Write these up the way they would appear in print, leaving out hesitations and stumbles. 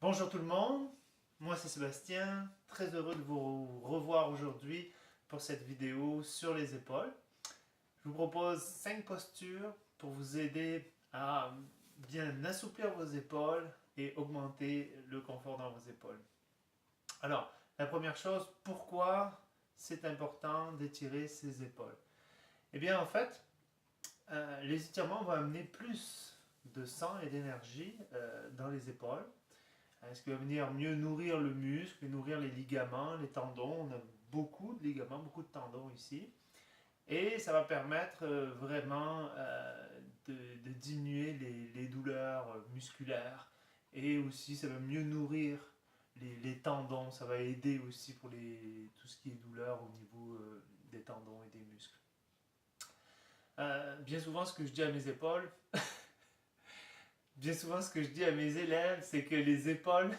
Bonjour tout le monde, moi c'est Sébastien, très heureux de vous revoir aujourd'hui pour cette vidéo sur les épaules. Je vous propose 5 postures pour vous aider à bien assouplir vos épaules et augmenter le confort dans vos épaules. Alors, la première chose, pourquoi c'est important d'étirer ses épaules? Eh bien en fait, les étirements vont amener plus de sang et d'énergie dans les épaules. Ce qui va venir mieux nourrir le muscle, nourrir les ligaments, les tendons. On a beaucoup de ligaments, beaucoup de tendons ici. Et ça va permettre vraiment de diminuer les douleurs musculaires. Et aussi, ça va mieux nourrir les tendons. Ça va aider aussi pour tout ce qui est douleur au niveau des tendons et des muscles. Bien souvent, ce que je dis à mes épaules, bien souvent, ce que je dis à mes élèves, c'est que les épaules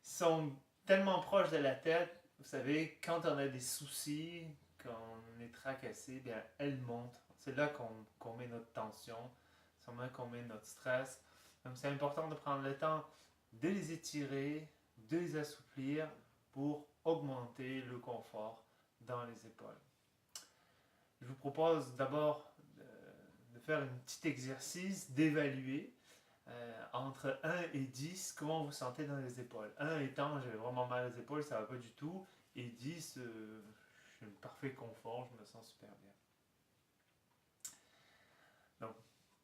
sont tellement proches de la tête. Vous savez, quand on a des soucis, quand on est tracassé, bien, elles montent. C'est là qu'on met notre tension, c'est là qu'on met notre stress. Donc c'est important de prendre le temps de les étirer, de les assouplir pour augmenter le confort dans les épaules. Je vous propose d'abord de faire un petit exercice, d'évaluer entre 1 et 10, comment vous sentez dans les épaules. 1 étant, j'avais vraiment mal aux épaules, ça va pas du tout. Et 10, je suis en parfait confort, je me sens super bien. Donc,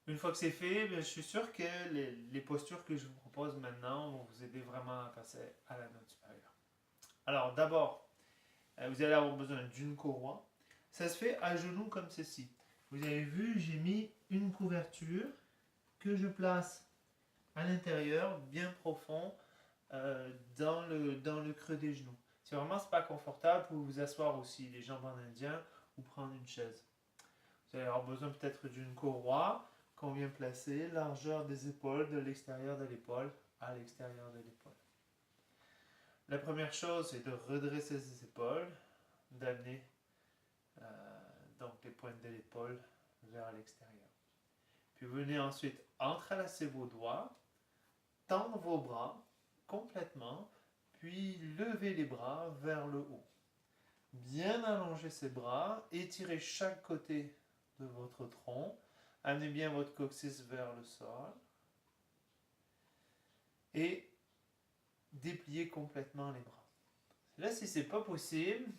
une fois que c'est fait, je suis sûr que les postures que je vous propose maintenant vont vous aider vraiment à passer à la note supérieure. Alors, d'abord, vous allez avoir besoin d'une courroie. Ça se fait à genoux comme ceci. Vous avez vu, j'ai mis une couverture que je place à l'intérieur, bien profond, dans le creux des genoux. Si vraiment c'est pas confortable, vous pouvez vous asseoir aussi, les jambes en indien, ou prendre une chaise. Vous allez avoir besoin peut-être d'une courroie qu'on vient placer, largeur des épaules, de l'extérieur de l'épaule à l'extérieur de l'épaule. La première chose, c'est de redresser ses épaules, d'amener donc les pointes de l'épaule vers l'extérieur. Puis vous venez ensuite entrelacer vos doigts, tendre vos bras complètement, puis levez les bras vers le haut. Bien allonger ses bras, étirez chaque côté de votre tronc, amenez bien votre coccyx vers le sol et dépliez complètement les bras. Là, si ce n'est pas possible,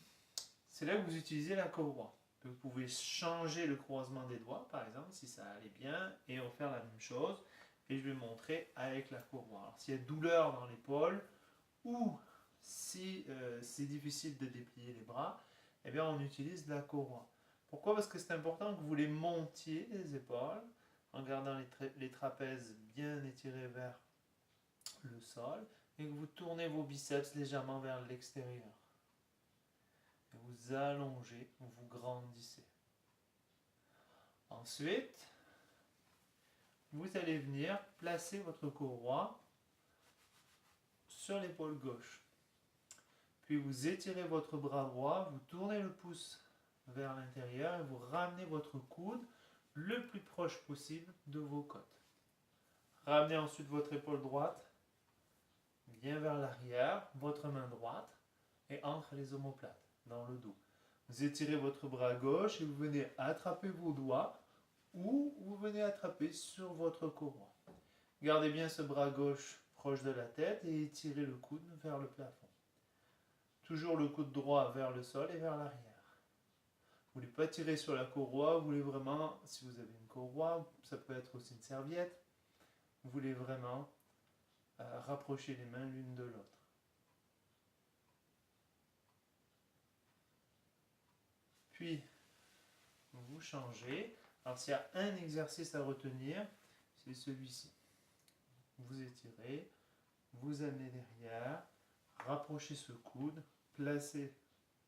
c'est là que vous utilisez la courroie. Vous pouvez changer le croisement des doigts, par exemple, si ça allait bien, et on va faire la même chose. Et je vais montrer avec la courroie. Alors, s'il y a douleur dans l'épaule, ou si c'est difficile de déplier les bras, eh bien on utilise la courroie. Pourquoi? Parce que c'est important que vous les montiez, les épaules, en gardant les trapèzes bien étirés vers le sol, et que vous tournez vos biceps légèrement vers l'extérieur. Et vous allongez, vous grandissez. Ensuite, vous allez venir placer votre courroie sur l'épaule gauche. Puis vous étirez votre bras droit, vous tournez le pouce vers l'intérieur et vous ramenez votre coude le plus proche possible de vos côtes. Ramenez ensuite votre épaule droite bien vers l'arrière, votre main droite et entre les omoplates, dans le dos. Vous étirez votre bras gauche et vous venez attraper vos doigts ou vous venez attraper sur votre courroie. Gardez bien ce bras gauche proche de la tête et étirez le coude vers le plafond. Toujours le coude droit vers le sol et vers l'arrière. Vous ne voulez pas tirer sur la courroie, vous voulez vraiment, si vous avez une courroie, ça peut être aussi une serviette, vous voulez vraiment rapprocher les mains l'une de l'autre. Puis, vous changez. Alors s'il y a un exercice à retenir, c'est celui-ci. Vous étirez, vous amenez derrière, rapprochez ce coude, placez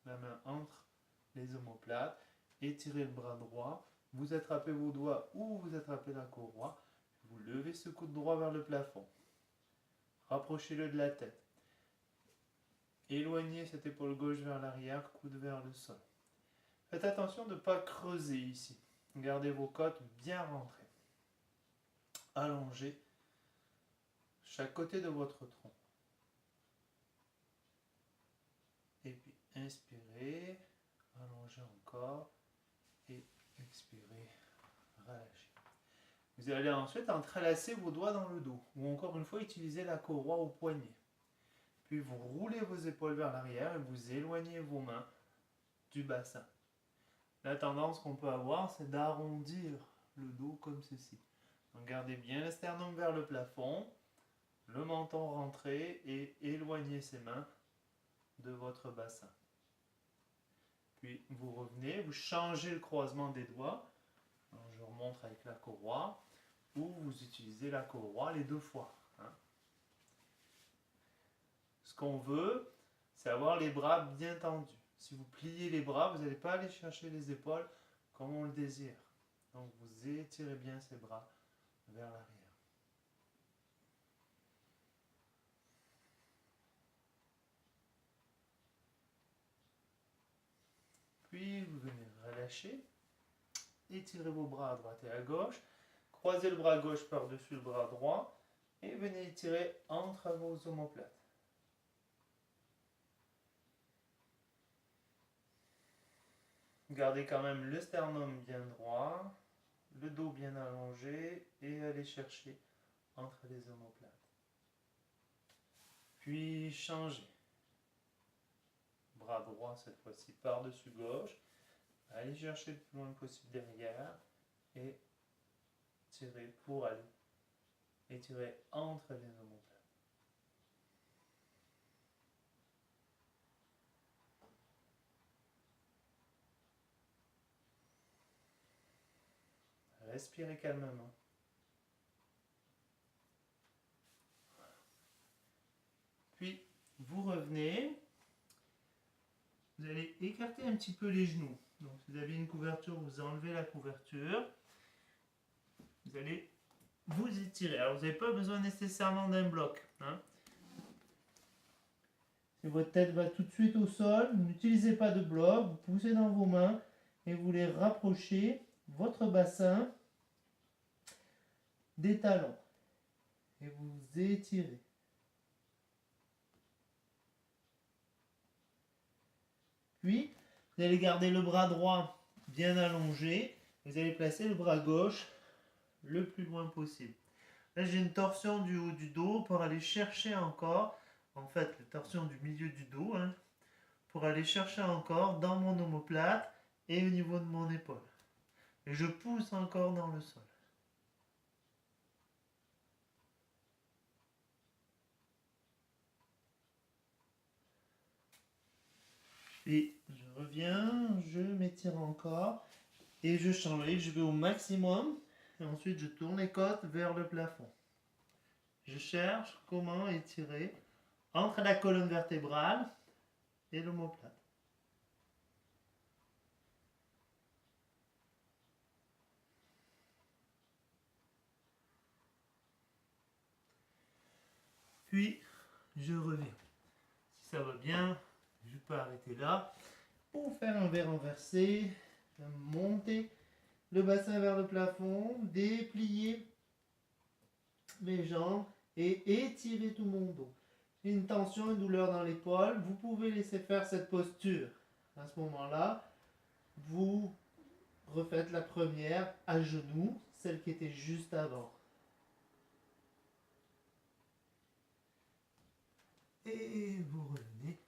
la main entre les omoplates, étirez le bras droit, vous attrapez vos doigts ou vous attrapez la courroie, vous levez ce coude droit vers le plafond, rapprochez-le de la tête, éloignez cette épaule gauche vers l'arrière, coude vers le sol. Faites attention de ne pas creuser ici, gardez vos côtes bien rentrées, allongez chaque côté de votre tronc. Et puis inspirez, allongez encore et expirez, relâchez. Vous allez ensuite entrelacer vos doigts dans le dos ou encore une fois utiliser la courroie au poignet. Puis vous roulez vos épaules vers l'arrière et vous éloignez vos mains du bassin. La tendance qu'on peut avoir, c'est d'arrondir le dos comme ceci. Donc gardez bien le sternum vers le plafond, le menton rentré et éloignez ses mains de votre bassin. Puis vous revenez, vous changez le croisement des doigts. Alors, je remonte avec la courroie ou vous utilisez la courroie les 2 fois. Ce qu'on veut, c'est avoir les bras bien tendus. Si vous pliez les bras, vous n'allez pas aller chercher les épaules comme on le désire. Donc vous étirez bien ces bras vers l'arrière. Puis vous venez relâcher, étirez vos bras à droite et à gauche, croisez le bras gauche par-dessus le bras droit et venez étirer entre vos omoplates. Gardez quand même le sternum bien droit, le dos bien allongé et allez chercher entre les omoplates. Puis changez. Bras droit cette fois-ci par-dessus gauche. Allez chercher le plus loin possible derrière et tirez pour aller étirer entre les omoplates. Respirez calmement. Puis vous revenez. Vous allez écarter un petit peu les genoux. Donc si vous avez une couverture, vous enlevez la couverture. Vous allez vous étirer. Alors vous n'avez pas besoin nécessairement d'un bloc. Si votre tête va tout de suite au sol, vous n'utilisez pas de bloc, vous poussez dans vos mains et vous les rapprochez, votre bassin, des talons. Et vous étirez. Puis, vous allez garder le bras droit bien allongé. Vous allez placer le bras gauche le plus loin possible. Là, j'ai une torsion du haut du dos pour aller chercher encore, en fait, la torsion du milieu du dos, pour aller chercher encore dans mon omoplate et au niveau de mon épaule. Et je pousse encore dans le sol. Et je reviens, je m'étire encore et je change. Je vais au maximum et ensuite je tourne les côtes vers le plafond. Je cherche comment étirer entre la colonne vertébrale et l'omoplate. Puis je reviens. Si ça va bien, je peux arrêter là ou faire un V renversé, monter le bassin vers le plafond, déplier mes jambes et étirer tout mon dos. Une tension, une douleur dans l'épaule, vous pouvez laisser faire cette posture. À ce moment-là, vous refaites la première à genoux, celle qui était juste avant. Et vous revenez.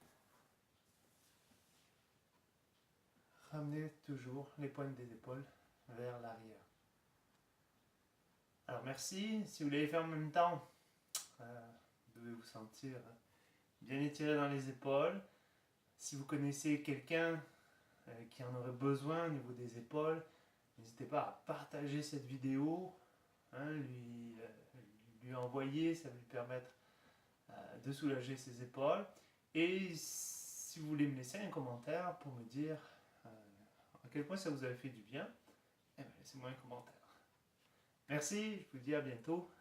Ramenez toujours les poignes des épaules vers l'arrière. Alors merci, si vous l'avez fait en même temps, vous devez vous sentir bien étiré dans les épaules. Si vous connaissez quelqu'un qui en aurait besoin au niveau des épaules, n'hésitez pas à partager cette vidéo, lui envoyer, ça va lui permettre de soulager ses épaules. Et si vous voulez me laisser un commentaire pour me dire à quel point ça vous a fait du bien, laissez-moi un commentaire. Merci, je vous dis à bientôt.